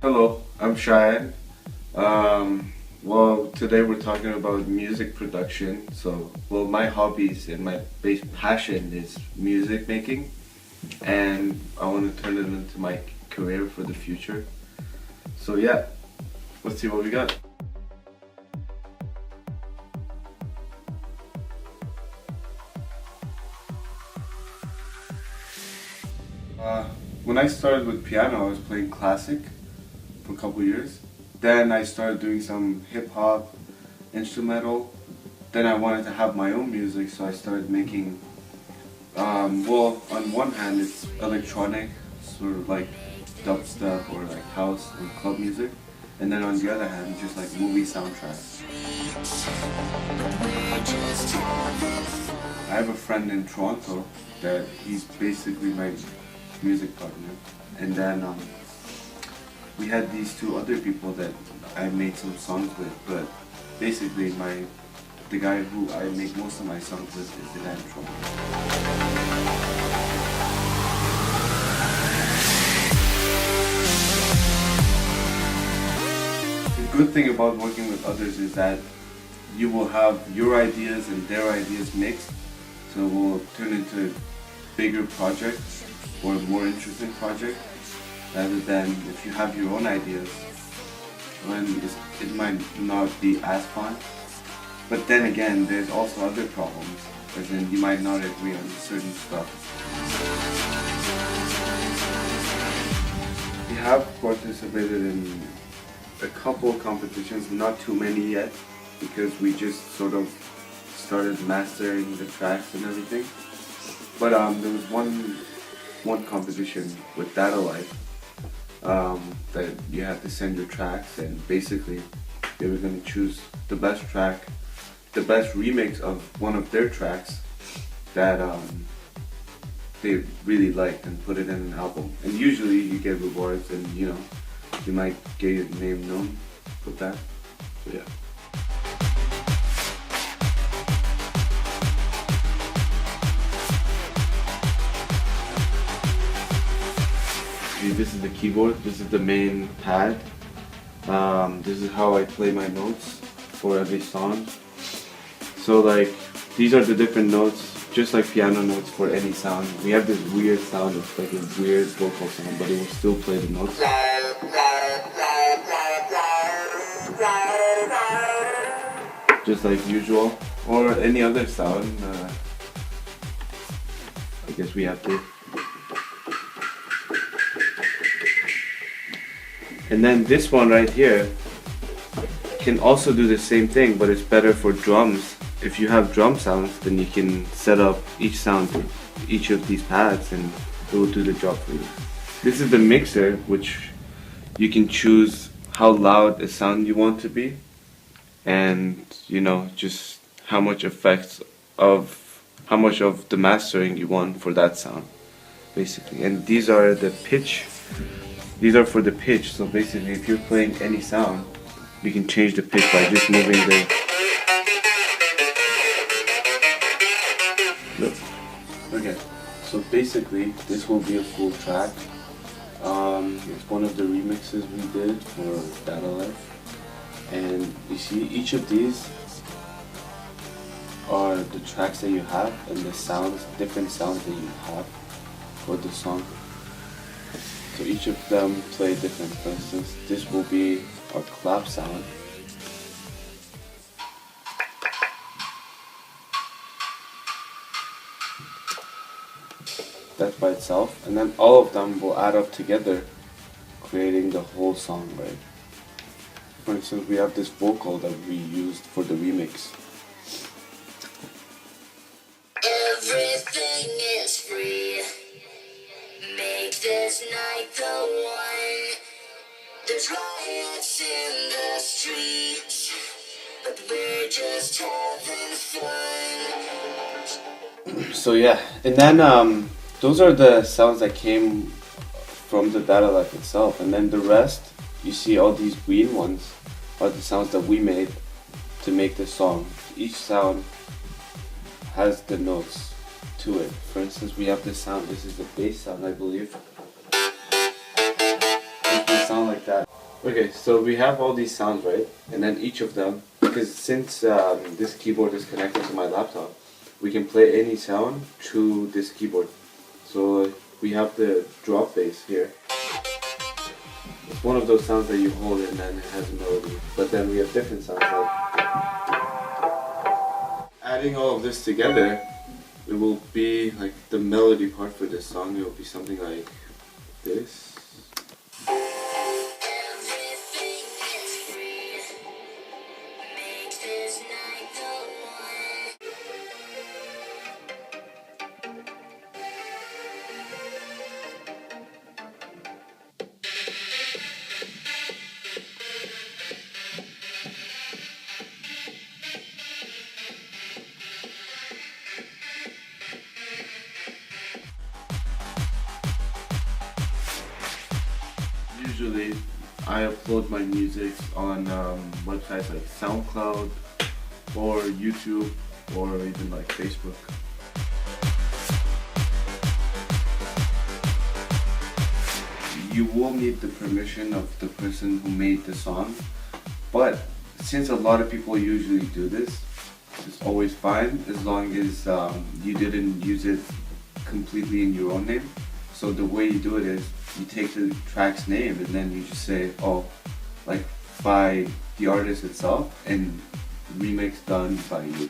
Hello, I'm Cheyenne. Well, today we're talking about music production. So, my hobbies and my base passion is music making, and I want to turn it into my career for the future. So, yeah, let's see what we got. Uh, when I started with piano, I was playing classic for a couple years. Then I started doing some hip hop, instrumental. Then I wanted to have my own music, so I started making. On one hand, it's electronic, sort of like dubstep or like house or club music, and then on the other hand, just like movie soundtracks. I have a friend in Toronto that he's basically my music partner, and then we had these two other people that I made some songs with, but basically the guy who I make most of my songs with is the guy in Toronto. The good thing about working with others is that you will have your ideas and their ideas mixed, so it will turn into bigger projects or more interesting projects rather than if you have your own ideas, when it might not be as fun. But then again, there's also other problems, as in you might not agree on certain stuff. We have participated in a couple competitions, not too many yet, because we just sort of started mastering the tracks and everything. But there was one competition with Data Life that you had to send your tracks, and basically they were going to choose the best track, the best remix of one of their tracks that they really liked and put it in an album. And usually you get rewards, and you might get your name known with that. So yeah. This is the keyboard, this is the main pad. This is how I play my notes for every song. So like, these are the different notes, just like piano notes for any sound. We have this weird sound, it's like a weird vocal sound, but it will still play the notes. Just like usual, or any other sound. I guess we have to. And then this one right here can also do the same thing, but it's better for drums. If you have drum sounds, then you can set up each sound to each of these pads and it will do the job for you. This is the mixer, which you can choose how loud a sound you want to be, and just how much how much of the mastering you want for that sound, basically. And these are the pitch. These are for the pitch, so basically if you're playing any sound, you can change the pitch by just moving the... Look. Okay, so basically this will be a full track. It's one of the remixes we did for Data Life. And you see, each of these are the tracks that you have and the sounds, different sounds that you have for the song. So each of them play different. For instance, this will be our clap sound. That's by itself, and then all of them will add up together, creating the whole song, right? For instance, we have this vocal that we used for the remix. Everything is free. Make this night the one. There's riots in the streets, but we're just having fun. So yeah, and then those are the sounds that came from the Data Life itself, and then the rest, you see all these green ones are the sounds that we made to make the song. Each sound has the notes to it. For instance, we have this sound. This is the bass sound, I believe. It can sound like that. Okay, so we have all these sounds, right? And then each of them, because since this keyboard is connected to my laptop, we can play any sound to this keyboard. So we have the drop bass here. It's one of those sounds that you hold and then it has a melody. But then we have different sounds like adding all of this together, it will be like the melody part for this song. It will be something like this. Usually, I upload my music on websites like SoundCloud or YouTube or even like Facebook. You will need the permission of the person who made the song, but since a lot of people usually do this, it's always fine as long as you didn't use it completely in your own name. So the way you do it is you take the track's name and then you just say, oh, like by the artist itself and remix done by you.